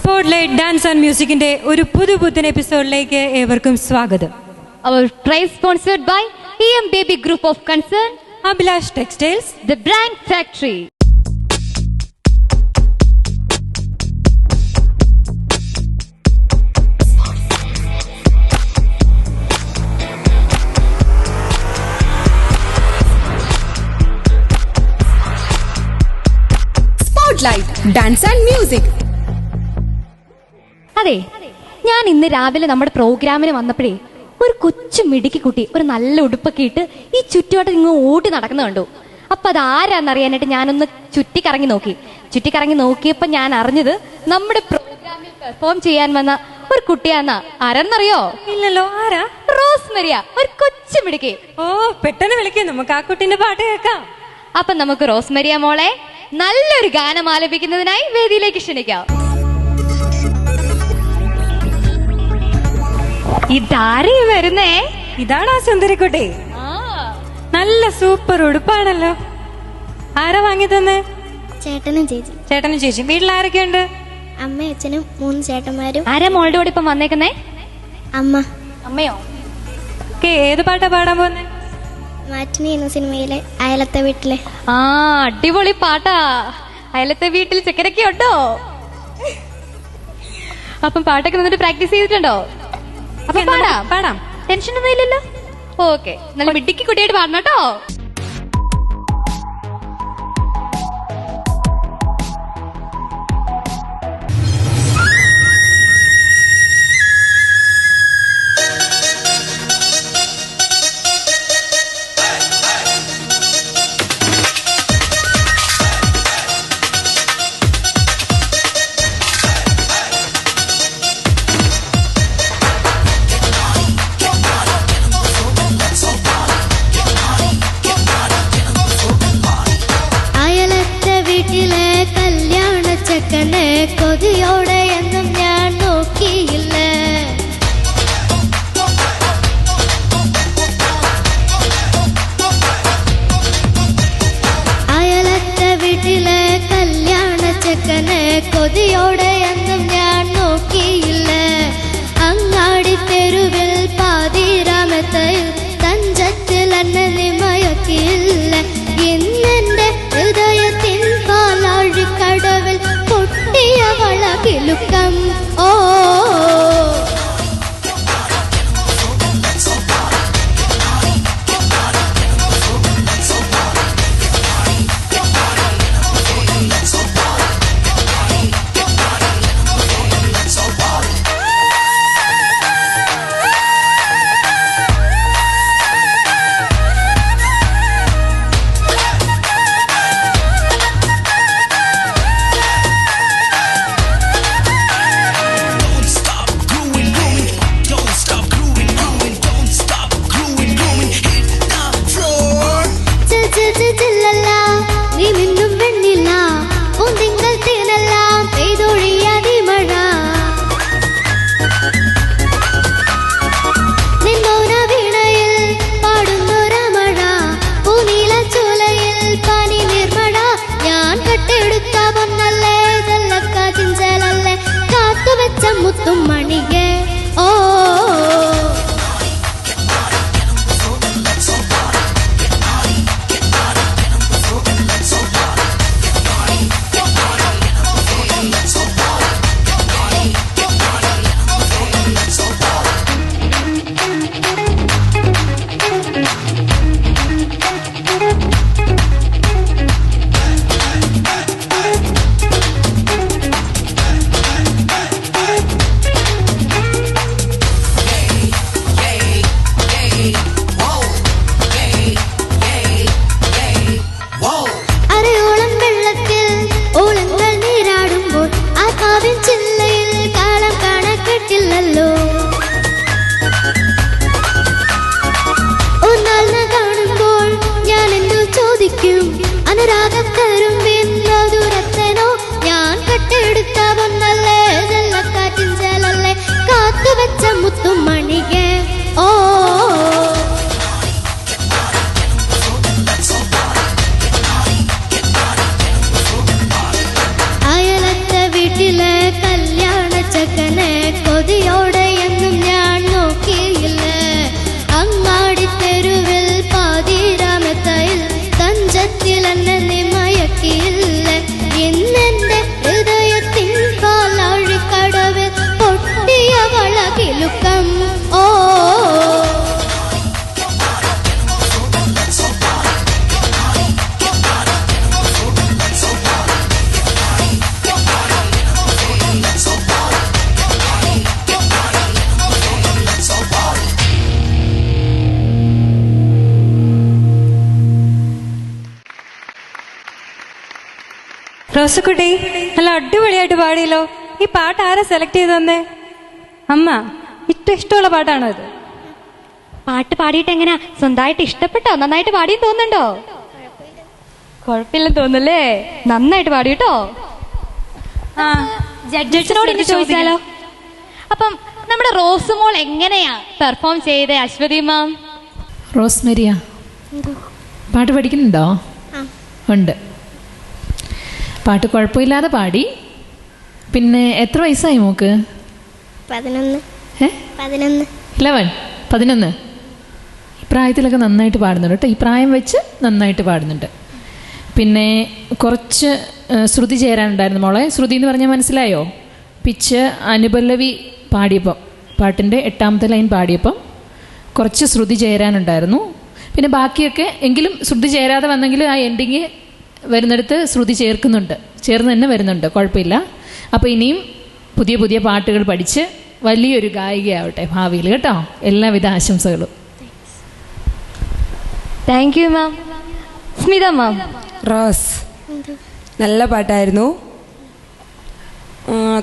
Spotlight dance and മ്യൂസിക്കിന്റെ ഒരു പുതുപുത്തൻ എപ്പിസോഡിലേക്ക് ഏവർക്കും സ്വാഗതം. Our prize sponsored by EM Baby Group of Concern, Abhilash Textiles, The Brand Factory. Spotlight Dance and Music. അതെ, ഞാൻ ഇന്ന് രാവിലെ നമ്മുടെ പ്രോഗ്രാമിന് വന്നപ്പോഴേ ഒരു കൊച്ചു മിടുക്കി കുട്ടി ഒരു നല്ല ഉടുപ്പൊക്കെ ഇട്ട് ഈ ചുറ്റുവട്ടം ഇങ്ങ് ഓടി നടക്കുന്ന കണ്ടു. അപ്പൊ അത് ആരാന്നറിയാനായിട്ട് ഞാനൊന്ന് ചുറ്റിക്കറങ്ങി നോക്കിയപ്പോ ഞാൻ അറിഞ്ഞത് നമ്മുടെ പ്രോഗ്രാമിൽ പെർഫോം ചെയ്യാൻ വന്ന ഒരു കുട്ടിയാന്നാ. ആരാന്നറിയോ? ഇല്ലല്ലോ. ആരാ? റോസ്മരിയ, ഒരു കൊച്ചു മിടുക്കി. ഓ, പെട്ടെന്ന് വിളിക്കാം, നമുക്ക് ആ കുട്ടീന്റെ പാട്ട് കേൾക്കാം. അപ്പൊ നമുക്ക് റോസ്മരിയ മോളെ നല്ലൊരു ഗാനം ആലപിക്കുന്നതിനായി വേദിയിലേക്ക് ക്ഷണിക്കാം. ഇതാരേ വരുന്നേ? ഇതാണോ സുന്ദരിക്കുട്ടി? നല്ല സൂപ്പർ ഉടുപ്പാണല്ലോ. ആരാ വാങ്ങി തന്നെ? ചേട്ടനും ചേച്ചി. ചേട്ടനും ചേച്ചി. വീട്ടിൽ ആരൊക്കെയുണ്ട്? അമ്മയും അച്ഛനും 3 ചേട്ടന്മാരും. ആരാ മോളുടെ കൂടെ ഇപ്പം വന്നേക്കുന്നേ? അമ്മ. അമ്മയോ? ഏത് പാട്ടാ പാടാൻ പോന്നെ? മാറ്റിനി എന്ന സിനിമയിലെ അയലത്തെ വീട്ടിലെ. ആ, അടിപൊളി പാട്ടാ. അയലത്തെ വീട്ടിൽ ചക്കരൊക്കെ ഉണ്ടോ? അപ്പം പാട്ടൊക്കെ നിന്നിട്ട് പ്രാക്ടീസ് ചെയ്തിട്ടുണ്ടോ? അപ്പൊ പാടാം. ടെൻഷൻ ഒന്നും ഇല്ലല്ലോ. ഓക്കെ, നല്ല മിടുക്കി കുട്ടിയായിട്ട് പാടണം കേട്ടോ. കൊതിയോടെ എന്നും ഞാൻ നോക്കിയില്ല. അയലത്തെ വീട്ടിലെ കല്യാണ ചെക്കനെ കൊതിയോടെ എന്നും ഞാൻ നോക്കിയില്ല. അങ്ങാടി തെരുവിൽ പാതിരാമത്തയിൽ തഞ്ചത്തിൽ എന്നെ നിമയക്കില്ല. ഇന്നെന്റെ ഹൃദയത്തിൻ പാലാഴിക്കടവിൽ കിലുക്കം. ഓ മുത്തും മണികെ. ഓ റോസക്കുട്ടി നല്ല അടിപൊളിയായിട്ട് പാടിയല്ലോ. ഈ പാട്ട് ആരാ സെലക്ട് ചെയ്ത് തന്നേ? അമ്മ. ഏറ്റവും ഇഷ്ടമുള്ള പാട്ടാണോ ഇത്? പാട്ട് പാടിയിട്ട് എങ്ങനെയാ? സ്വന്തമായിട്ട് ഇഷ്ടപ്പെട്ടോ? നന്നായിട്ട് പാടിയെന്ന് തോന്നുന്നുണ്ടോ? കുഴപ്പമില്ലെന്ന് തോന്നുന്നല്ലേ? നന്നായിട്ട് പാടി കേട്ടോ. ആ, ജഡ്ജസിനോട് ഇനി ചോദിച്ചാലോ? അപ്പം നമ്മുടെ റോസ് മോൾ എങ്ങനെയാ പെർഫോം ചെയ്തേ അശ്വതി മാം? റോസ്മരിയ പാട്ട് പഠിക്കുന്നുണ്ടോ? ഉണ്ട്. പാട്ട് കുഴപ്പമില്ലാതെ പാടി. പിന്നെ എത്ര വയസ്സായി മോക്ക്? 11. 11. ഈ പ്രായത്തിലൊക്കെ നന്നായിട്ട് പാടുന്നുണ്ട് കേട്ടോ. ഈ പ്രായം വെച്ച് നന്നായിട്ട് പാടുന്നുണ്ട്. പിന്നെ കുറച്ച് ശ്രുതി ചേരാനുണ്ടായിരുന്നു മോളെ. ശ്രുതി എന്ന് പറഞ്ഞാൽ മനസ്സിലായോ? പിച്ച് അനുപല്ലവി പാടിയപ്പം, പാട്ടിൻ്റെ 8ാമത്തെ ലൈൻ പാടിയപ്പം കുറച്ച് ശ്രുതി ചേരാനുണ്ടായിരുന്നു. പിന്നെ ബാക്കിയൊക്കെ എങ്കിലും ശ്രുതി ചേരാതെ വന്നെങ്കിലും ആ എൻഡിങ് വരുന്നിടത്ത് ശ്രുതി ചേർന്ന് തന്നെ വരുന്നുണ്ട്. കുഴപ്പമില്ല. അപ്പോൾ ഇനിയും പുതിയ പുതിയ പാട്ടുകൾ പഠിച്ച് വലിയൊരു ഗായികയാവട്ടെ ഭാവിയിൽ കേട്ടോ. എല്ലാവിധ ആശംസകളും. Thank you ma'am. Smitha ma'am. Rose നല്ല പാട്ടായിരുന്നു.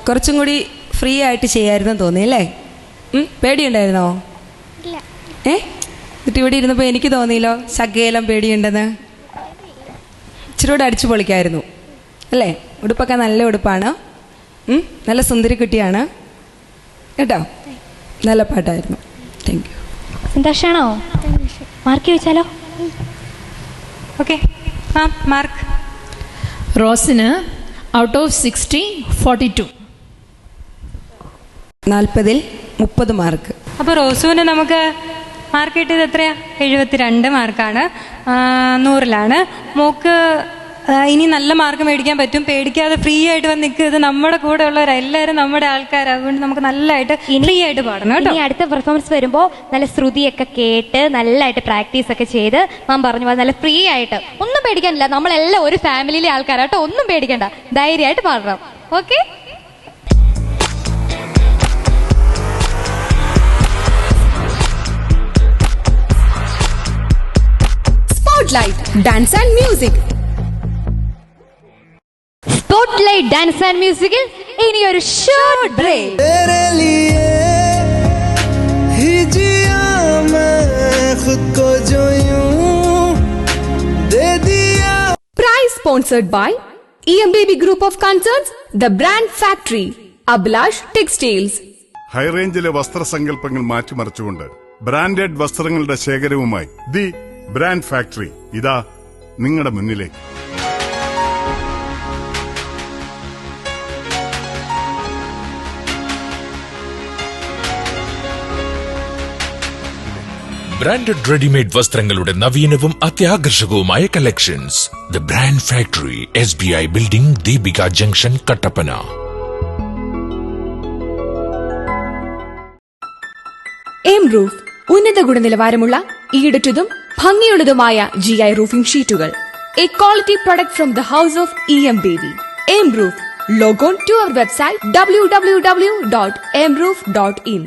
കുറച്ചും കൂടി ഫ്രീ ആയിട്ട് ചെയ്യായിരുന്നു തോന്നിയല്ലേ? പേടിയുണ്ടായിരുന്നോ? എന്നിട്ട് ഇവിടെ ഇരുന്നപ്പോൾ എനിക്ക് തോന്നിയില്ലോ ശകേലം പേടിയുണ്ടെന്ന്. ഇച്ചിരി കൂടെ അടിച്ചു പൊളിക്കായിരുന്നു അല്ലേ? ഉടുപ്പൊക്കെ നല്ല ഉടുപ്പാണ്. നല്ല സുന്ദരി കുട്ടിയാണ് കേട്ടോ. നല്ല പാട്ടായിരുന്നു. Thank you. സന്തോഷാണോ? മാർക്ക് ചോദിച്ചാലോ? Okay mark. റോസിന് ഔട്ട് ഓഫ് 60 42. 40-ൽ 30 മാർക്ക്. അപ്പോൾ റോസുവിന് നമുക്ക് മാർക്ക് കിട്ടിയത് എത്രയാ? 72 മാർക്കാണ്. 100-ലാണ്. മോക്ക് ഇനി നല്ല മാർക്ക് മേടിക്കാൻ പറ്റും. പേടിക്കാതെ ഫ്രീ ആയിട്ട് വന്ന് നിൽക്കുക. നമ്മുടെ കൂടെ ഉള്ളവരെല്ലാവരും നമ്മുടെ ആൾക്കാരാണ്. അതുകൊണ്ട് നമുക്ക് നല്ലതായിട്ട് ഫ്രീ ആയിട്ട് പാടണം കേട്ടോ. ഇനി അടുത്ത പെർഫോമൻസ് വരുമ്പോൾ നല്ല ശ്രുതിയൊക്കെ കേട്ട് നല്ലതായിട്ട് പ്രാക്ടീസ് ഒക്കെ ചെയ്ത് മാം പറഞ്ഞു പോലെ നല്ല ഫ്രീ ആയിട്ട്. ഒന്നും പേടിക്കാനില്ല. നമ്മളെല്ലാം ഒരു ഫാമിലിയിലെ ആൾക്കാരാട്ടോ. ഒന്നും പേടിക്കണ്ട. ധൈര്യമായിട്ട് പാടണം. Okay? Spotlight Dance and Music. Spotlight dance and മ്യൂസിക്കിൽ ഇനി ഒരു short break. Prize sponsored by EMBB Group of Concerns, The Brand Factory, Abhilash Textiles. ഹൈറേഞ്ചിലെ വസ്ത്രസങ്കല്പങ്ങൾ മാറ്റിമറിച്ചുകൊണ്ട് ബ്രാൻഡഡ് വസ്ത്രങ്ങളുടെ ശേഖരവുമായി ദി ബ്രാൻഡ് ഫാക്ടറി ഇതാ നിങ്ങളുടെ മുന്നിലേക്ക്. ബ്രാൻഡഡ് റെഡിമെയ്ഡ് വസ്ത്രങ്ങളുടെ നവീനവും അത്യാകർഷകവുമായ collections. The brand factory, SBI building, Deepika junction, Kattappana. M-Roof ഉന്നത ഗുണനിലവാരമുള്ള ഈടുറ്റതും ഭംഗിയുള്ളതുമായ GI റൂഫിംഗ് ഷീറ്റുകൾ. A quality product from the house of EMBB. M-Roof. Log on to our website www.mroof.in.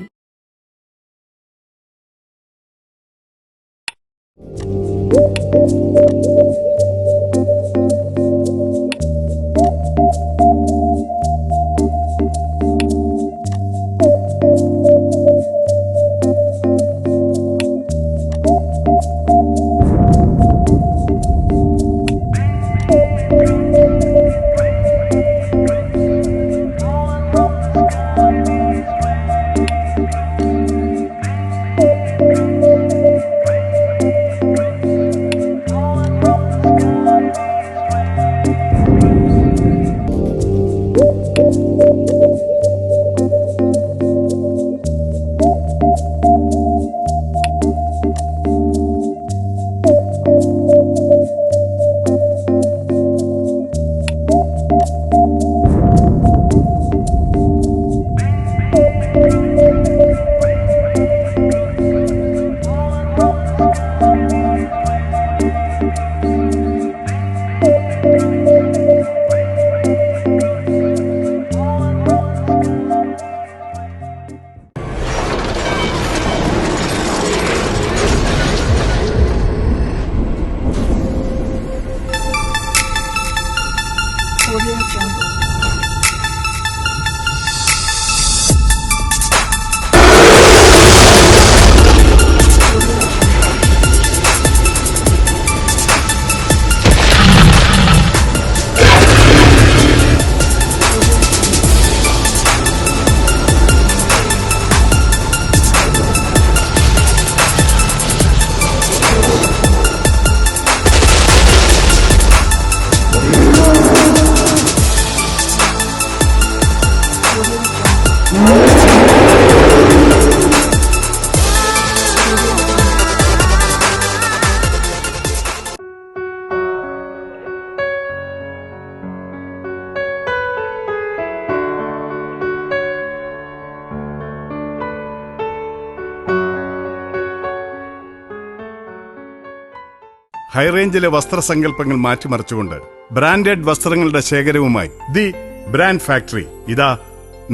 ഹൈറേഞ്ചിലെ വസ്ത്രസങ്കല്പങ്ങൾ മാറ്റിമറിച്ചുകൊണ്ട് ബ്രാൻഡഡ് വസ്ത്രങ്ങളുടെ ശേഖരവുമായി ദി ബ്രാൻഡ് ഫാക്ടറി ഇതാ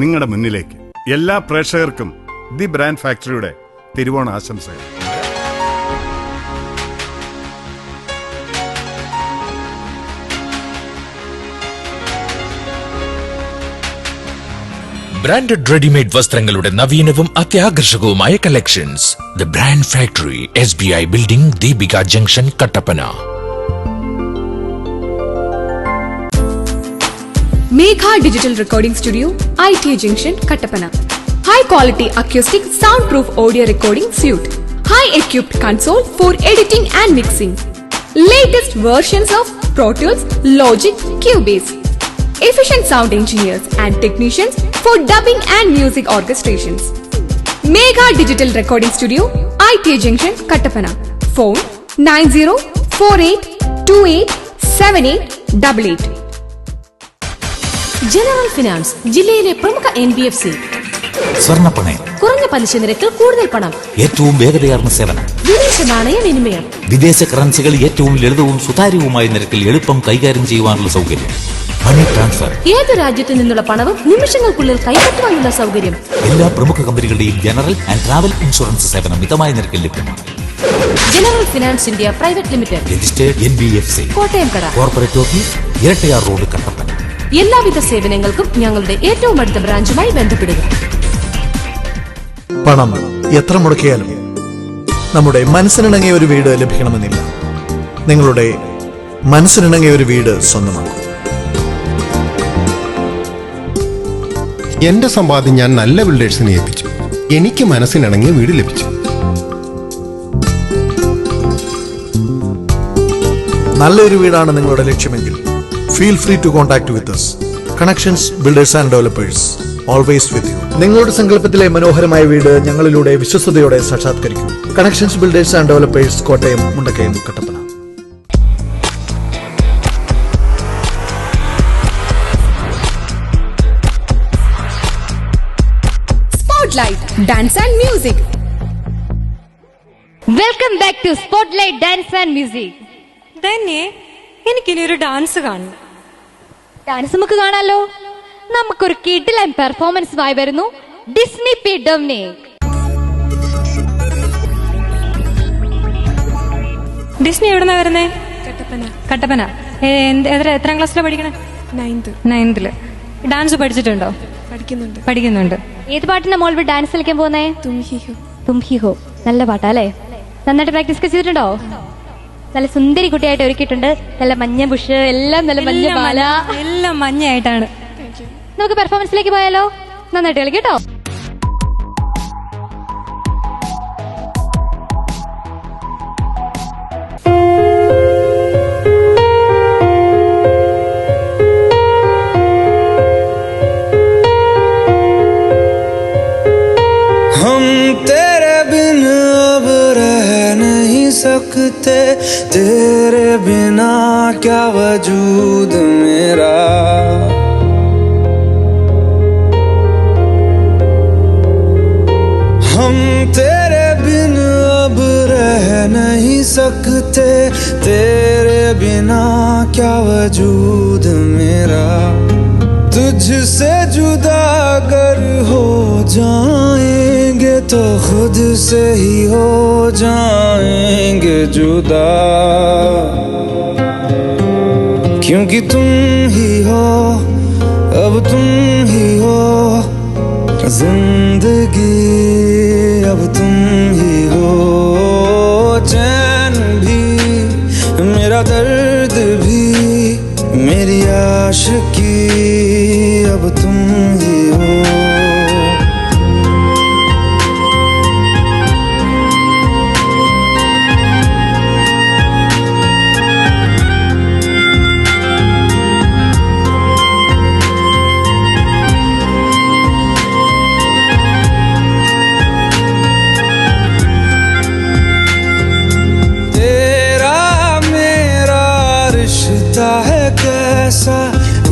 നിങ്ങളുടെ മുന്നിലേക്ക്. എല്ലാ പ്രേക്ഷകർക്കും ദി ബ്രാൻഡ് ഫാക്ടറിയുടെ തിരുവോണ ആശംസകൾ. ബ്രാൻഡഡ് റെഡിമെയ്ഡ് വസ്ത്രങ്ങളുടെ നവീനവും അത്യാകർഷകവുമായ collections. The brand factory, SBI building, Deepika junction, Kattappana. Megha Digital Recording Studio, ITA Junction, Kattapana. High quality acoustic soundproof audio recording suite. High equipped console for editing and mixing. Latest versions of Pro Tools, Logic, Cubase. Efficient sound engineers and technicians for dubbing and music orchestrations. Megha Digital Recording Studio, ITA Junction, Kattapana. Phone 9048287888. General finance, ജില്ലയിലെ പ്രമുഖ NBFC. സ്വർണ്ണപ്പണയം, കുറഞ്ഞ പലിശ നിരക്കിൽ കൂടുതൽ പണം, ഏറ്റവും വേഗതയാർന്ന സേവനം, വിദേശ നാണയ വിനിമയം, വിദേശ കറൻസികൾ ഏറ്റവും ലളിതവും സുതാര്യവുമായ നിരക്കിൽ എളുപ്പം കൈകാര്യം ചെയ്യുവാനുള്ള സൗകര്യം, മണി ട്രാൻസ്ഫർ, ഏത് രാജ്യത്തു നിന്നുള്ള പണവും നിമിഷങ്ങൾക്കുള്ളിൽ കൈപ്പറ്റുവാനുള്ള സൗകര്യം. എല്ലാ പ്രമുഖ കമ്പനികളുടെയും ജനറൽ ആൻഡ് ട്രാവൽ ഇൻഷുറൻസ് സേവനം മിതമായ നിരക്കിൽ ലഭ്യമാണ്. General finance India private limited, registered NBFC, Kottayam കട, corporate office, Erattayar road, Kattappana. എല്ലാവിധ സേവനങ്ങൾക്കും ഞങ്ങളുടെ ഏറ്റവും അടുത്ത ബ്രാഞ്ചുമായി ബന്ധപ്പെടുക. പണം എത്ര മുടക്കിയാലും നമ്മുടെ മനസ്സിനിണങ്ങിയ ഒരു വീട് ലഭിക്കണമെന്നില്ല. നിങ്ങളുടെ മനസ്സിനിണങ്ങിയ ഒരു വീട് സ്വന്തമാക്കും. എന്റെ സമ്പാദ്യം ഞാൻ നല്ല ബിൽഡേഴ്സിനെ ഏൽപ്പിച്ചു. എനിക്ക് മനസ്സിനിണങ്ങിയ വീട് ലഭിച്ചു. നല്ലൊരു വീടാണ് നിങ്ങളുടെ ലക്ഷ്യമെങ്കിൽ feel free to contact with us. Connections Builders and Developers, always with you. നിങ്ങളുടെ സങ്കല്പത്തിലെ മനോഹരമായ വീട് ഞങ്ങളിലൂടെ വിശ്വസ്തയോടെ സാക്ഷാത്കരിക്കും. Connections Builders and Developers, Kottayam, Mundakayam, Kattappana. Spotlight Dance and Music. Welcome back to spotlight dance and music. തന്നെ എനിക്കിനി ഒരു ഡാൻസ് കാണണം. ഡാൻസ് നമുക്ക് കാണാലോ. നമുക്കൊരു കിഡിലൻ പെർഫോമൻസുമായി വരുന്നു ഡിസ്നി പി ഡൊമിനിക്. ഡിസ്നി എവിടെന്നാ വരുന്നേ? കട്ടപ്പന. എത്രാം ക്ലാസ്സിലാണ് പഠിക്കണേ? 9th. ഡാൻസ് പഠിച്ചിട്ടുണ്ടോ? പഠിക്കുന്നുണ്ട്. ഏത് പാട്ടിന്റെ മോൾ ഡാൻസ് കളിക്കാൻ പോകുന്നേ? തും ഹി ഹോ. നല്ല പാട്ടല്ലേ? നന്നായിട്ട് പ്രാക്ടീസ് ചെയ്തിട്ടുണ്ടോ? നല്ല സുന്ദരി കുട്ടിയായിട്ട് ഒരുക്കിയിട്ടുണ്ട്. നല്ല മഞ്ഞ ബുഷ്, എല്ലാം നല്ല മഞ്ഞ മാല, എല്ലാം മഞ്ഞയായിട്ടാണ്. നമുക്ക് പെർഫോമൻസിലേക്ക് പോയാലോ? നന്നായിട്ട് കളിക്കട്ടോ. सकते तेरे बिना क्या वजूद मेरा, हम तेरे बिन अब रह नहीं सकते, तेरे बिना क्या वजूद मेरा, तुझसे जुदा अगर हो जाएंगे तो खुद से ही हो जाएंगे जुदा, क्योंकि तुम ही हो, अब तुम ही हो जिंदगी, अब तुम ही हो चैन भी, मेरा दर्द भी, मेरी आशिकी, अब तुम ही हो.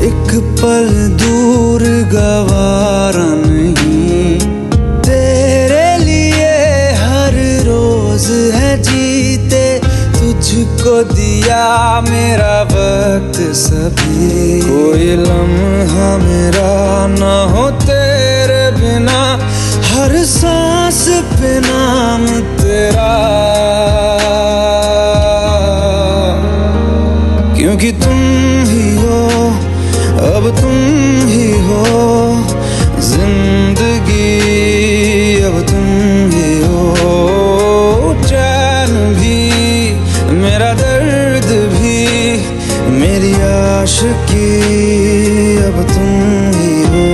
एक पल दूर गवारा नहीं, तेरे लिए हर रोज है जीते तुझको दी गया मेरा वक्त सभी, कोई लम्हा मेरा ना हो तेरे बिना, हर सांस पे नाम तेरा, क्योंकि तुम ही हो, अब तुम ही हो जिंदगी, अब तुम ही हो चैन भी, मेरा दर्द भी, मेरी आशिकी, अब तुम ही हो।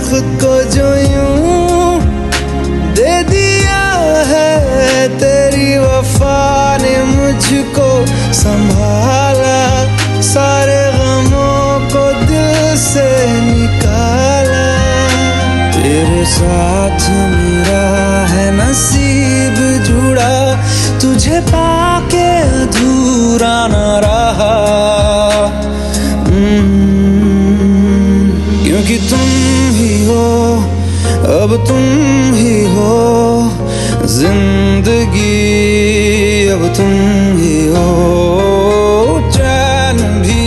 खुद को जो यूं दे दिया है, तेरी वफा ने मुझको संभाला, सारे गमों को दिल से निकाला, तेरे साथ मेरा है नसीब जुड़ा, तुझे पाके अधूरा न रहा, क्योंकि तुम ही हो, अब तुम ही हो जिंदगी, अब तुम ही हो चैन भी,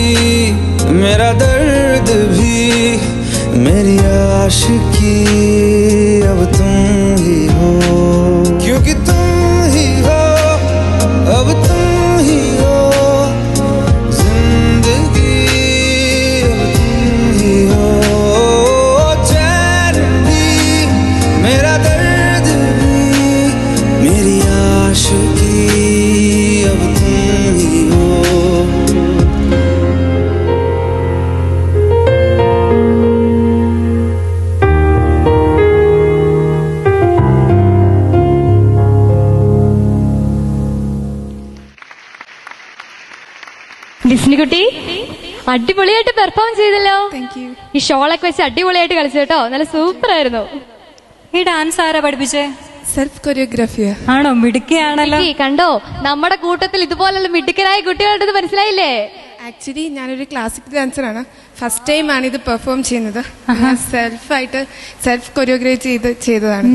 मेरा दर्द भी, मेरी आशिकी, अब तुम ही हो, क्योंकि तुम ही हो, अब तुम ही हो जिंदगी, अब तुम ही हो चैन भी, मेरा दर्द भी, मेरी आशिकी, अब तुम ही हो। ഡിസ്നിക്കുട്ടി അടിപൊളിയായിട്ട് പെർഫോം ചെയ്തല്ലോ. ഈ ഷോളൊക്കെ വെച്ച് അടിപൊളിയായിട്ട് കളിച്ചു കേട്ടോ, നല്ല സൂപ്പർ ആയിരുന്നു. ഈ ഡാൻസ് ആരാ പഠിപ്പിച്ചേ? സെൽഫ് കൊറിയോഗ്രാഫിയാ. ആണോ? മിടുക്കിയാണല്ലോ. കണ്ടോ, നമ്മുടെ കൂട്ടത്തിൽ ഇതുപോലുള്ള മിടുക്കരായ കുട്ടികളുണ്ടെന്ന് മനസ്സിലായില്ലേ? ആക്ച്വലി ഞാനൊരു ക്ലാസിക്കൽ ഡാൻസറാണ്. ഫസ്റ്റ് ടൈം ആണ് ഇത് പെർഫോം ചെയ്യുന്നത്. സെൽഫായിട്ട് സെൽഫ് കൊറിയോഗ്രാഫി ചെയ്തതാണ്.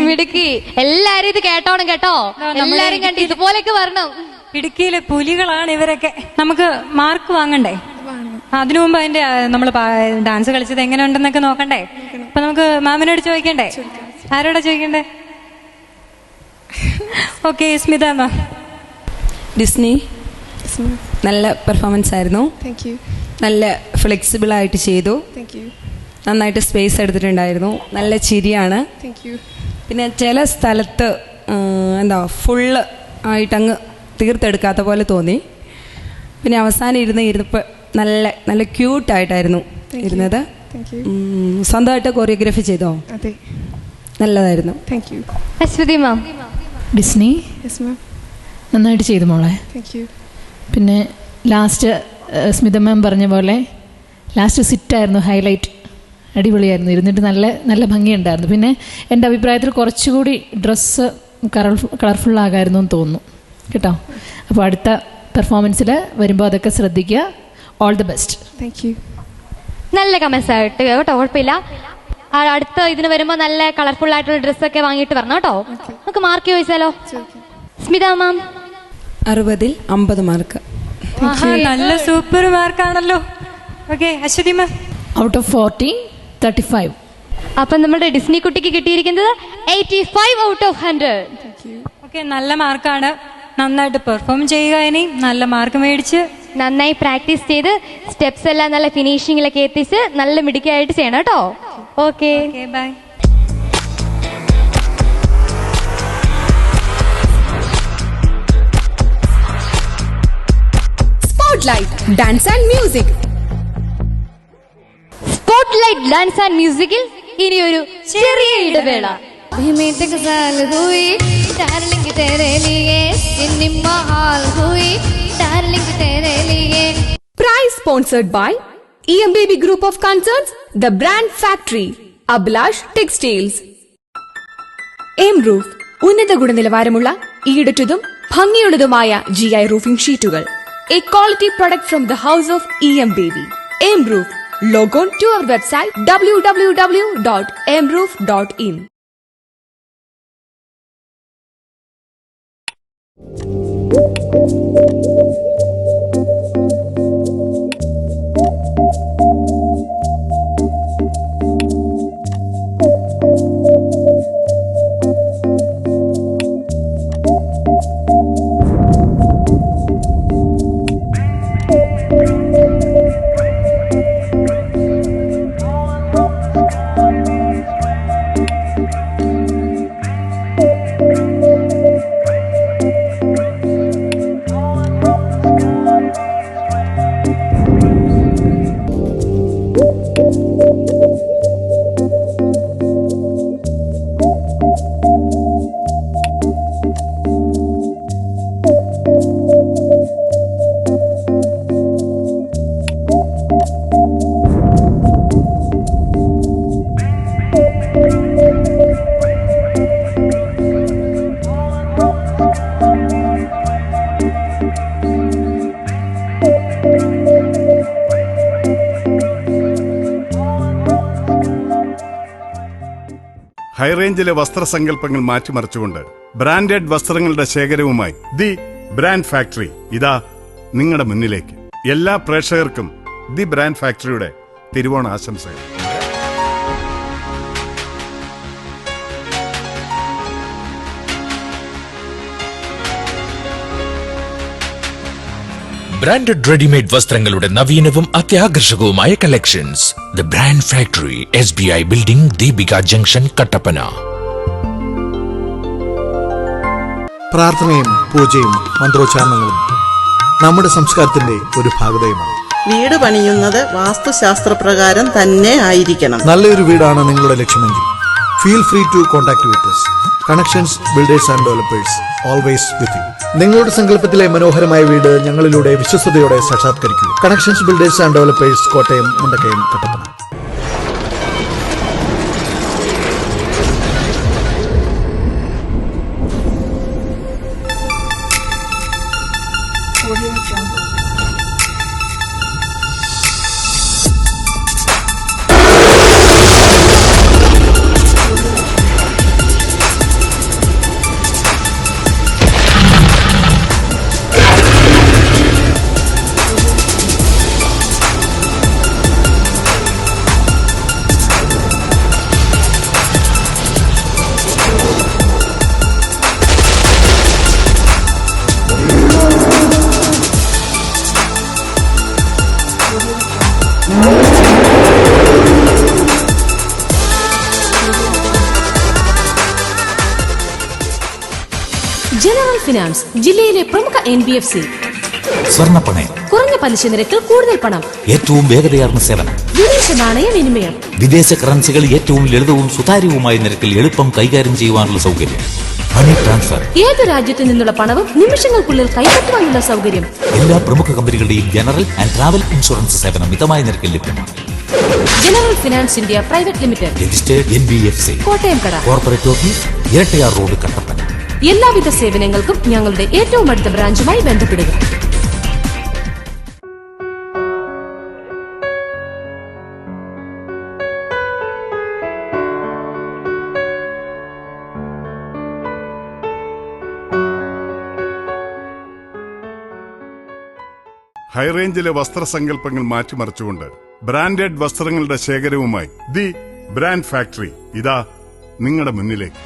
മിടുക്കി. എല്ലാരും ഇത് കേട്ടോണം കേട്ടോ, എല്ലാരും കണ്ട് ഇതുപോലെയൊക്കെ വരണം. ഇടുക്കിയിലെ പുലികളാണ് ഇവരൊക്കെ. നമുക്ക് മാർക്ക് വാങ്ങണ്ടേ? അതിനു മുമ്പ് അതിന്റെ നമ്മൾ ഡാൻസ് കളിച്ചത് എങ്ങനെയുണ്ടെന്നൊക്കെ നോക്കണ്ടേ? അപ്പൊ നമുക്ക് മാമിനോട് ചോദിക്കണ്ടേ? ആരോടാ ചോദിക്കണ്ടേ? ഓക്കെ, സ്മിത മാം. ഡിസ്നി നല്ല പെർഫോമൻസ് ആയിരുന്നു. നല്ല ഫ്ലെക്സിബിൾ ആയിട്ട് ചെയ്തു. നന്നായിട്ട് സ്പേസ് എടുത്തിട്ടുണ്ടായിരുന്നു. നല്ല ചിരിയാണ്. പിന്നെ ചില സ്ഥലത്ത് എന്താ ഫുള്ള് ആയിട്ടങ്ങ് തീർത്തെടുക്കാത്ത പോലെ തോന്നി. പിന്നെ അവസാനം ഇരുന്നപ്പോൾ നല്ല ക്യൂട്ടായിട്ടായിരുന്നു ഇരുന്നത്. സ്വന്തമായിട്ട് കൊറിയോഗ്രാഫി ചെയ്തോ? നല്ലതായിരുന്നു. അശ്വതി മാം. ഡിസ്നി നന്നായിട്ട് ചെയ്തു മോളെ. പിന്നെ ലാസ്റ്റ് സ്മിത മാം പറഞ്ഞ പോലെ ലാസ്റ്റ് സിറ്റായിരുന്നു ഹൈലൈറ്റ്. അടിപൊളിയായിരുന്നു. ഇരുന്നിട്ട് നല്ല ഭംഗിയുണ്ടായിരുന്നു. പിന്നെ എൻ്റെ അഭിപ്രായത്തിൽ കുറച്ചുകൂടി ഡ്രസ്സ് കളർഫുള്ളാകായിരുന്നു എന്ന് തോന്നുന്നു കേട്ടോ. അപ്പോൾ അടുത്ത പെർഫോമൻസിൽ വരുമ്പോൾ അതൊക്കെ ശ്രദ്ധിക്കുക. All the best. നല്ല കമൻസ് ആയിട്ട് കേട്ടോ, കുഴപ്പമില്ല. അടുത്ത ഇതിന് വരുമ്പോൾ നല്ല കളർഫുൾ ആയിട്ടുള്ള ഡ്രസ്സൊക്കെ വാങ്ങിയിട്ട് വരണം കേട്ടോ. നമുക്ക് മാർക്ക് ചോദിച്ചാലോ? സ്മിത മാം. 60ൽ 50 മാർക്ക്. നല്ല സൂപ്പർ മാർക്കാണല്ലോ. Okay, Ashwathi ma'am. Out of 40, 35. അപ്പൊ നമ്മുടെ ഡിസ്നി കുട്ടിക്ക് കിട്ടിയിരിക്കുന്നത് 85 ഔട്ട് ഓഫ് 100. ഓക്കെ, നല്ല മാർക്കാണ്. നന്നായിട്ട് പെർഫോം ചെയ്യുക. ഇനി നല്ല മാർക്ക് മേടിച്ച് നന്നായി പ്രാക്ടീസ് ചെയ്ത് സ്റ്റെപ്സ് എല്ലാം നല്ല ഫിനിഷിങ്ങിലൊക്കെ എത്തിച്ച് നല്ല മിടുക്കിയായിട്ട് ചെയ്യണം കേട്ടോ. Okay, bye. Spotlight dance and music. Spotlight dance and മ്യൂസിക്കിൽ ഇനിയൊരു ചെറിയ ഇടവേള. में तक साल हुई डार्लिंग तेरे लिए सिनेमा हॉल हुई डार्लिंग तेरे लिए. Prize sponsored by EMBB Group of Concerns, The Brand Factory, Abhilash Textiles. M-Roof ഉന്നത ഗുണനിലവാരമുള്ള ഈടുറ്റതും ഭംഗിയുള്ളതുമായ GI റൂഫിംഗ് ഷീറ്റുകൾ. A quality product from the house of EMBB. M-Roof. Log on to our website www.mroof.in. ഹൈറേഞ്ചിലെ വസ്ത്രസങ്കല്പങ്ങൾ മാറ്റിമറിച്ചുകൊണ്ട് ബ്രാൻഡഡ് വസ്ത്രങ്ങളുടെ ശേഖരവുമായി ദി ബ്രാൻഡ് ഫാക്ടറി ഇതാ നിങ്ങളുടെ മുന്നിലേക്ക്. എല്ലാ പ്രേക്ഷകർക്കും ദി ബ്രാൻഡ് ഫാക്ടറിയുടെ തിരുവോണ ആശംസകൾ. ബ്രാൻഡഡ് റെഡിമെയ്ഡ് വസ്ത്രങ്ങളുടെ നവീനവും അത്യാകർഷകവുമായ collections. The brand factory, SBI building, Deepika junction, Kattappana. പ്രാർത്ഥനയും പൂജയും മന്ത്രോച്ചാരണങ്ങളും നമ്മുടെ സംസ്കാരത്തിന്റെ ഒരു ഭാഗതയുമാണ്. വീട് പണിയുന്നത് വാസ്തുശാസ്ത്രപ്രകാരം തന്നെ ആയിരിക്കണം. നല്ലൊരു വീടാണ് നിങ്ങളുടെ ലക്ഷ്യമെങ്കിൽ feel free to contact with us. Connections builders and developers, always with you. നിങ്ങളുടെ സങ്കല്പത്തിലെ മനോഹരമായ വീട് ഞങ്ങളിലൂടെ വിശ്വസ്തയോടെ സാക്ഷാത്കരിക്കുക. Connections builders and developers, Kottayam, Mundakayam, Kattappana. General finance, ജില്ലയിലെ പ്രമുഖ NBFC. സ്വർണ്ണപ്പണയം, കുറഞ്ഞ പലിശ നിരക്കിൽ കൂടുതൽ പണം, ഏറ്റവും വേഗതയാർന്ന സേവനം, വിദേശ നാണയ വിനിമയം, വിദേശ കറൻസികൾ ഏറ്റവും ലളിതവും സുതാര്യവുമായ നിരക്കിൽ എളുപ്പം കൈകാര്യം ചെയ്യുവാനുള്ള സൗകര്യം, മണി ട്രാൻസ്ഫർ, ഏത് രാജ്യത്തു നിന്നുള്ള പണവും നിമിഷങ്ങൾക്കുള്ളിൽ കൈപ്പറ്റുവാനുള്ള സൗകര്യം. എല്ലാ പ്രമുഖ കമ്പനികളുടെയും ജനറൽ ആൻഡ് ട്രാവൽ ഇൻഷുറൻസ് സേവനം മിതമായ നിരക്കിൽ ലഭ്യമാണ്. General finance India private limited, registered NBFC, Kottayam കട, corporate office, Erattayar road, Kattappana. എല്ലാവിധ സേവനങ്ങൾക്കും ഞങ്ങളുടെ ഏറ്റവും അടുത്ത ബ്രാഞ്ചുമായി ബന്ധപ്പെടുക. ഹൈറേഞ്ചിലെ വസ്ത്രസങ്കല്പങ്ങൾ മാറ്റിമറിച്ചുകൊണ്ട് ബ്രാൻഡഡ് വസ്ത്രങ്ങളുടെ ശേഖരവുമായി ദി ബ്രാൻഡ് ഫാക്ടറി ഇതാ നിങ്ങളുടെ മുന്നിലേക്ക്.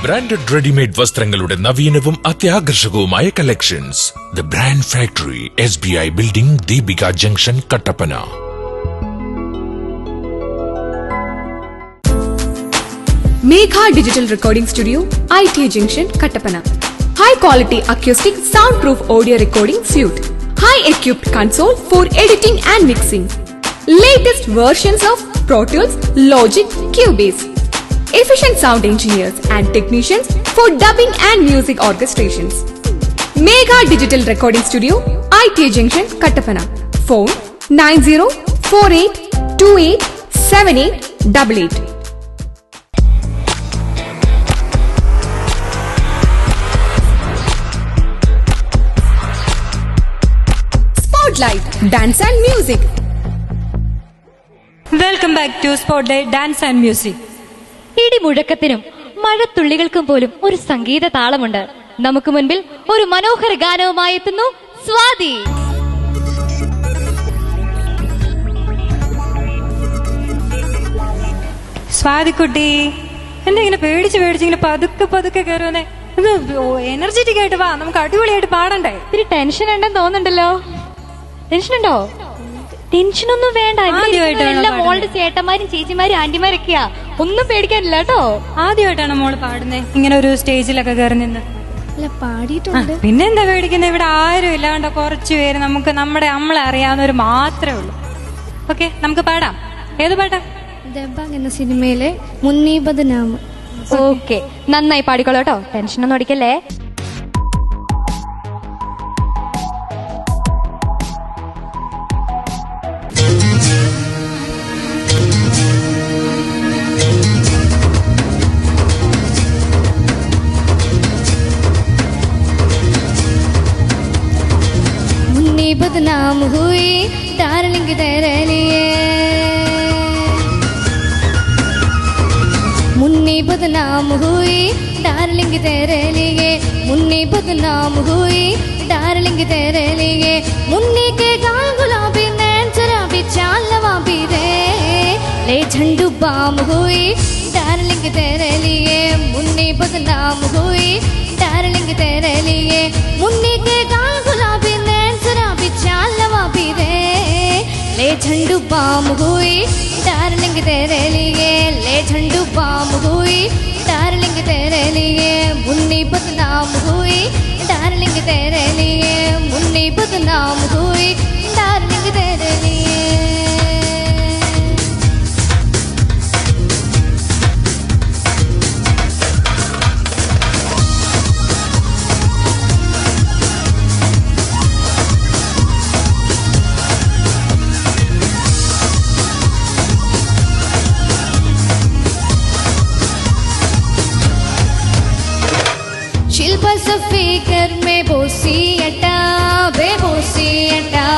ബ്രാൻഡഡ് റെഡിമെയ്ഡ് വസ്ത്രങ്ങളുടെ നവീനവും അത്യാകർഷകവുമായ collections. The brand factory, SBI building, Deepika junction, Kattappana. Megha digital recording studio, IT junction, Kattappana. high quality acoustic soundproof audio recording suite, high equipped console for editing and mixing, latest versions of Pro Tools, Logic, Cubase, efficient sound engineers and technicians for dubbing and music orchestrations. Mega Digital Recording Studio, ITA Junction, Kattapana. Phone 9048287888. Spotlight, Dance and Music. Welcome back to spotlight dance and music. ഇടിമുഴക്കത്തിനും മഴത്തുള്ളികൾക്കും പോലും ഒരു സംഗീത താളമുണ്ട്. നമുക്ക് മുൻപിൽ ഒരു മനോഹര ഗാനവുമായി എത്തുന്നു സ്വാതി. സ്വാതിക്കുട്ടി, എന്താ ഇങ്ങനെ പേടിച്ച് ഇങ്ങനെ പതുക്കെ പതുക്കെ കയറുന്നേ? എനർജറ്റിക് ആയിട്ട് വാ, നമുക്ക് അടിപൊളിയായിട്ട് പാടണ്ടേ? ഇത്തിരി ടെൻഷൻ ഉണ്ടെന്ന് തോന്നുന്നുണ്ടല്ലോ. ടെൻഷൻ ഉണ്ടോ? ടെൻഷനൊന്നും വേണ്ട. എല്ലാ മോളുടെ ചേട്ടന്മാരും ചേച്ചിമാരും ആന്റിമാരൊക്കെയാ, ഒന്നും പേടിക്കാനില്ല കേട്ടോ. ആദ്യമായിട്ടാണ് മോള് പാടുന്നേ ഇങ്ങനെ ഒരു സ്റ്റേജിലൊക്കെ കയറി നിന്ന്? പാടിയിട്ടുണ്ട്. പിന്നെന്താ പേടിക്കുന്നത്? ഇവിടെ ആരും ഇല്ലാണ്ട് കുറച്ചു പേര് നമ്മളെ അറിയാവുന്നവർ മാത്രമേ ഉള്ളൂ. ഓക്കെ, നമുക്ക് പാടാം. ഏത് പാട്ടാ? ദബാങ് എന്ന സിനിമയിലെ മുന്നീബത് നാമ. ഓക്കെ, നന്നായി പാടിക്കോളൂ കേട്ടോ, ടെൻഷനൊന്നും അടിക്കല്ലേ. बदनाम हुई डार्लिंग तेरे लिए, मुन्नी बदनाम हुई डार्लिंग तेरे लिए, मुन्नी बदनाम हुई डार्लिंग तेरे लिए, मुन्नी के गाल गुलाबी नैन शराबी चाल नवाबी रे, ले झंडू बाम हुई डार्लिंग तेरे लिए, मुन्नी बदनाम हुई डार्लिंग तेरे लिए, मुन्नी के गाल गुलाबी चाल नवाबी रे, ले झंडू बाम हुई डार्लिंग तेरे लिए, ले झंडू बाम हुई डार्लिंग तेरे लिए, मुन्नी बदनाम हुई डार्लिंग तेरे लिए, मुन्नी बदनाम हुई डार्लिंग तेरे लिए. शिल्पा सफीकर में बोसी अटा बेबोसी अटा,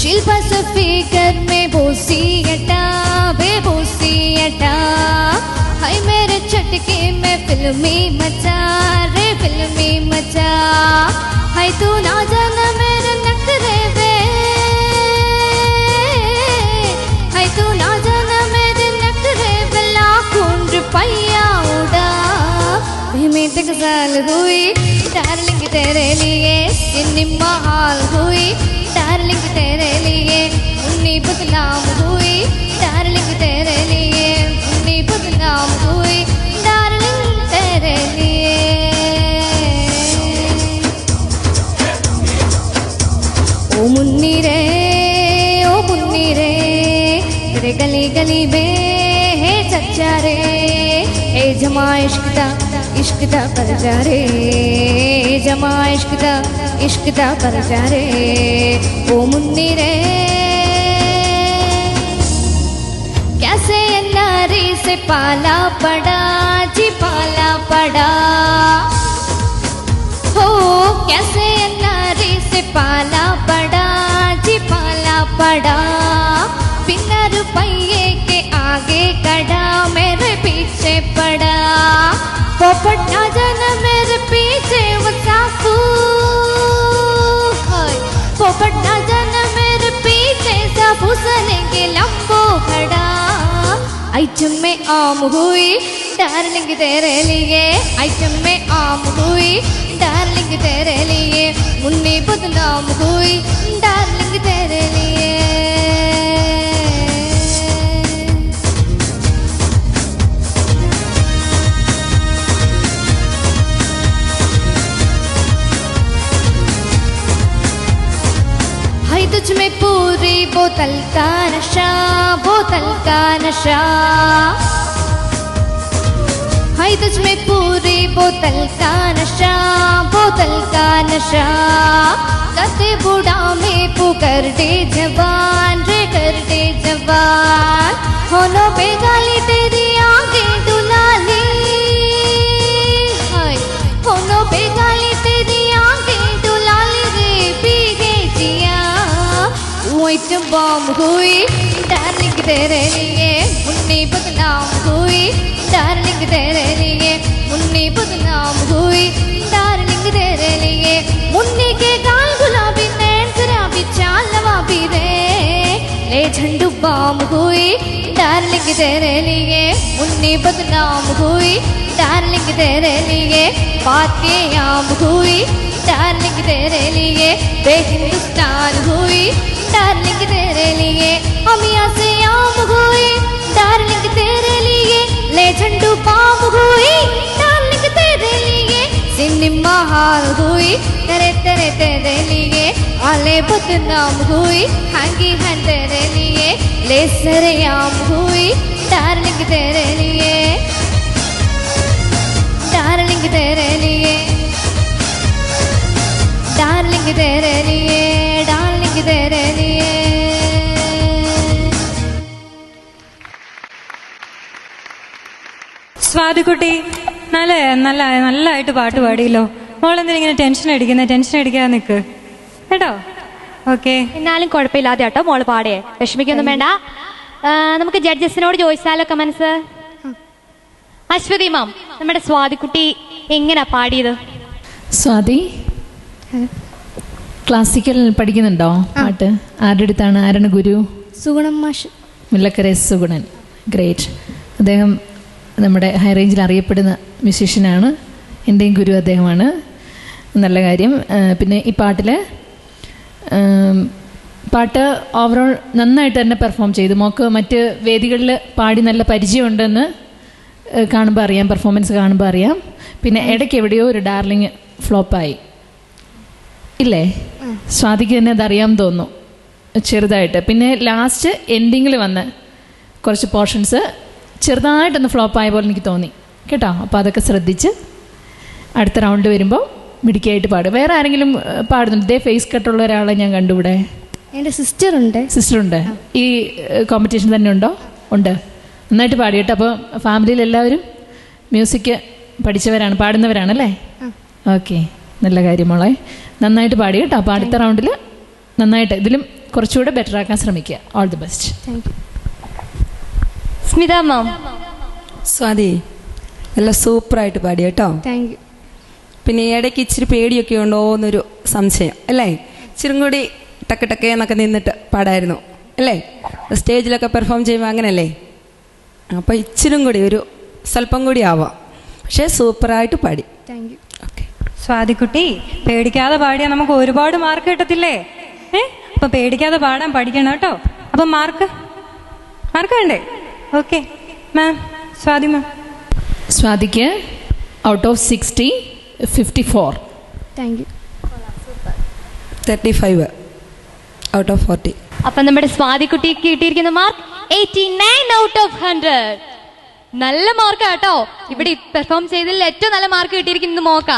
शिल्पा सफीकर में बोसी अटा बेबोसी अटा, हाय मेरे चटके में फिल्मी मचा रे फिल्मी मचा, हाय तू ना जाना मेरे नखरे वे, हाय तू ना जाना मेरे नखरे वे, लाखों रुपया उड़ा में गजाल हुई डार्लिंग तेरे लिए, सिनेमा हॉल हुई डार्लिंग तेरे लिए, मुन्नी बदनाम हुई डार्लिंग तेरे लिए, मुन्नी बदनाम हुई डार्लिंग तेरे लिए. ओ मुन्नी रे तेरे गली गली में है चच्चा रे, ए जमा इश्क दा पर जा रे, जमा इश्क दा पर जा रे, ओ मुन्नी रे कैसे नारी से पाला पड़ा जी पाला पड़ा, हो कैसे नारी से पाला पड़ा जी पाला पड़ा, बिना रुपये के आगे कड़ा मेरे पीछे पड़ा, पोपट ना जाना मेरे पीछे वो साफू, पोपट ना जाना मेरे पीछे साफू सने के लंबो खड़ा, आइटम में आम हुई डार्लिंग तेरे लिए, आइटम में आम हुई डार्लिंग तेरे लिए, मुन्नी बदनाम हुई डार्लिंग तेरे लिए. बोतल का नशा, बोतल का नशा है तुझ में पूरी बोतल का नशा, बोतल का नशा करते बूढ़ा में पुकर दे जवान रे, कर दे जवान होनों पे गाली तेरी आंखें दुलाली, होनों पे गाली तेरी आंखें दुलाली रे, पीगे जिया आइटम बम हुई डार्लिंग तेरे लिए, मुन्नी बदनाम हुई डार्लिंग तेरे लिए, मुन्नी बदनाम हुई डार्लिंग तेरे लिए, मुन्नी के गाल गुलाबी नैन शराबी चाल नवाबी रे, ले झंडू बम हुई डार्लिंग तेरे लिए, मुन्नी बदनाम हुई डार्लिंग तेरे लिए, बात के आम हुई डार्लिंग तेरे लिए, बेहिंदुस्तान हुई डार्लिंग तेरे लिए, अमिया से आम हुई डार्लिंग तेरे लिए, ले झंडू पाम हुई डार्लिंग तेरे लिए, सिनेमा हाल हुई तेरे तेरे तेरे लिए, आले बदनाम हुई हैंगी हैं तेरे लिए, ले सरेआम हुई डार्लिंग तेरे लिए, डार्लिंग तेरे लिए, डार्लिंग तेरे लिए, डार्लिंग तेरे लिए. സ്വാതിക്കുട്ടി നല്ലതായിട്ട് പാട്ട് പാടിയല്ലോ. മോളെന്തിനാ ഇങ്ങനെ ടെൻഷൻ അടിക്കാതെ നിൽക്ക് കേട്ടോ. ഓക്കെ, എന്നാലും കുഴപ്പമില്ലാതെ കേട്ടോ മോള് പാടേ, വിഷമിക്കൊന്നും വേണ്ട. നമുക്ക് ജഡ്ജസിനോട് ചോദിച്ചാലോ കമൻസ്. അശ്വതി മാം, നമ്മുടെ സ്വാതിക്കുട്ടി എങ്ങനെയാ പാടിയത്? സ്വാതി ക്ലാസിക്കൽ പഠിക്കുന്നുണ്ടോ പാട്ട്? ആരുടെ അടുത്താണ്? ആരാണ് ഗുരു? സുഗുണം മാഷ്, മുല്ലക്കര സുഗുണൻ. ഗ്രേറ്റ്. അദ്ദേഹം നമ്മുടെ ഹൈ റേഞ്ചിൽ അറിയപ്പെടുന്ന മ്യൂസീഷ്യനാണ്. എൻ്റെയും ഗുരു അദ്ദേഹമാണ്. നല്ല കാര്യം. പിന്നെ ഈ പാട്ട് ഓവറോൾ നന്നായിട്ട് തന്നെ പെർഫോം ചെയ്തു. മോക്ക് മറ്റ് വേദികളിൽ പാടി നല്ല പരിചയമുണ്ടെന്ന് കാണുമ്പോൾ അറിയാം, പെർഫോമൻസ് കാണുമ്പോൾ അറിയാം. പിന്നെ ഇടയ്ക്ക് എവിടെയോ ഒരു ഡാർലിങ് ഫ്ലോപ്പായി ഇല്ലേ? സ്വാതിക്ക് തന്നെ അതറിയാൻ തോന്നുന്നു ചെറുതായിട്ട്. പിന്നെ ലാസ്റ്റ് എൻഡിങ്ങിൽ വന്ന് കുറച്ച് പോർഷൻസ് ചെറുതായിട്ടൊന്ന് ഫ്ലോപ്പായ പോലെ എനിക്ക് തോന്നി കേട്ടോ. അപ്പോൾ അതൊക്കെ ശ്രദ്ധിച്ച് അടുത്ത റൗണ്ട് വരുമ്പോൾ മിടുക്കിയായിട്ട് പാടും. വേറെ ആരെങ്കിലും പാടുന്നുണ്ട്? ഇതേ ഫേസ് കട്ടുള്ള ഒരാളെ ഞാൻ കണ്ടുകൂടെ? എൻ്റെ സിസ്റ്ററുണ്ട്. ഈ കോമ്പറ്റീഷൻ തന്നെ ഉണ്ടോ? ഉണ്ട്. നന്നായിട്ട് പാടി കേട്ടോ. അപ്പോൾ ഫാമിലിയിൽ എല്ലാവരും മ്യൂസിക് പഠിച്ചവരാണ്, പാടുന്നവരാണല്ലേ? ഓക്കെ, നല്ല കാര്യം മോളെ. നന്നായിട്ട് പാടി കേട്ടോ. അപ്പോൾ അടുത്ത റൗണ്ടിൽ നന്നായിട്ട് ഇതിലും കുറച്ചുകൂടെ ബെറ്റർ ആക്കാൻ ശ്രമിക്കുക. All the best. Smitha ma'am. Swathi നല്ല സൂപ്പറായിട്ട് പാടി കേട്ടോ. Thank you. പിന്നെ ഇടയ്ക്ക് ഇച്ചിരി പേടിയൊക്കെ ഉണ്ടോ എന്നൊരു സംശയം അല്ലേ? ഇച്ചിരി കൂടി ടക്ക് എന്നൊക്കെ നിന്നിട്ട് പാടായിരുന്നു അല്ലേ? സ്റ്റേജിലൊക്കെ പെർഫോം ചെയ്യുമ്പോൾ അങ്ങനല്ലേ? അപ്പോൾ ഇച്ചിരും കൂടി ഒരു സ്വല്പം കൂടി ആവാം. പക്ഷേ സൂപ്പറായിട്ട് പാടി. Thank you. ഓക്കെ സ്വാതിക്കുട്ടി, പേടിക്കാതെ പാടിയാൽ നമുക്ക് ഒരുപാട് മാർക്ക് കിട്ടത്തില്ലേ? അപ്പം പേടിക്കാതെ പാടാൻ പഠിക്കണം കേട്ടോ. അപ്പം മാർക്ക് വേണ്ടേ? Okay ma'am. സ്വാതി മാം. സ്വാതിക്ക് out of 60 54. Thank you. 35 out of 40. അപ്പം നമ്മുടെ സ്വാതിക്കുട്ടിക്ക് കിട്ടിയിരിക്കുന്ന മാർക്ക് 89 ഔട്ട് ഓഫ് 100. നല്ല മാർക്ക് കേട്ടോ. ഇവിടെ പെർഫോം ചെയ്തതിൽ ഏറ്റവും നല്ല മാർക്ക് കിട്ടിയിരിക്കുന്നത് മോക്ക.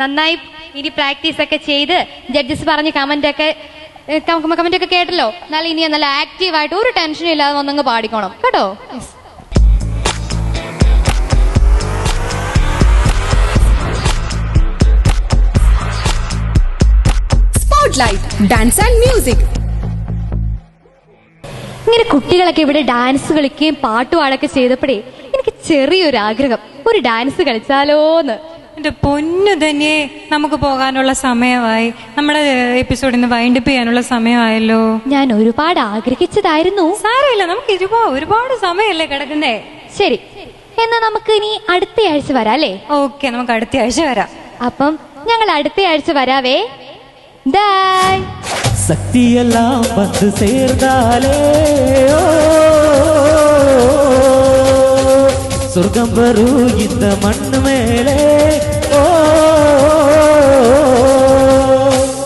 നന്നായി ഇനി പ്രാക്ടീസ് ഒക്കെ ചെയ്ത് ജഡ്ജസ് പറഞ്ഞ കമന്റ് ഒക്കെ കേട്ടല്ലോ. നല്ല ഇനി നല്ല ആക്റ്റീവായിട്ട് ഒരു ടെൻഷനും ഇല്ലാതെ വന്നങ്ങ് പാടിക്കോണം കേട്ടോ. Spotlight dance and music. ഇങ്ങനെ കുട്ടികളൊക്കെ ഇവിടെ ഡാൻസ് കളിക്കുകയും പാട്ട് പാടൊക്കെ ചെയ്തപ്പോഴേ എനിക്ക് ചെറിയൊരു ആഗ്രഹം, ഒരു ഡാൻസ് കളിച്ചാലോന്ന്. എൻ്റെ പൊന്നു തന്നെ, നമുക്ക് പോകാനുള്ള സമയമായി. നമ്മുടെ എപ്പിസോഡിൽ നിന്ന് വൈൻഡപ്പ് ചെയ്യാനുള്ള സമയമായല്ലോ. ഞാൻ ഒരുപാട് ആഗ്രഹിച്ചതായിരുന്നു. സാരമില്ല, നമുക്ക് ഒരുപാട് സമയമല്ലേ കിടക്കുന്നേ. ശരി, എന്നാ നമുക്ക് ഇനി അടുത്ത ആഴ്ച വരാം അല്ലേ? ഓക്കെ, നമുക്ക് അടുത്ത ആഴ്ച വരാം. അപ്പം ഞങ്ങൾ അടുത്ത ആഴ്ച വരാവേ. ബൈ. சக்தியெல்லாம் வந்து சேர்ந்தாலே சொர்க்கம் வரும் இந்த மண்ணு மேலே.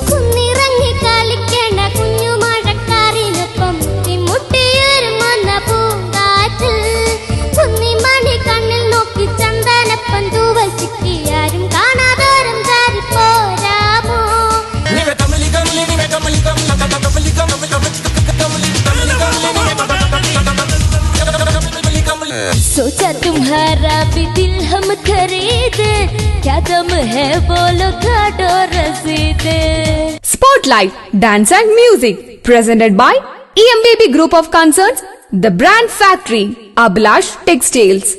കുന്നിറങ്ങി കളിക്കണ കുഞ്ഞു മഴക്കാരി सोचा तुम्हारा भी दिल हम खरीदे, क्या दम है बोलो काटो रसीदे. Spotlight Dance and Music presented by EMBB Group of Concerns, The Brand Factory, Abhilash Textiles.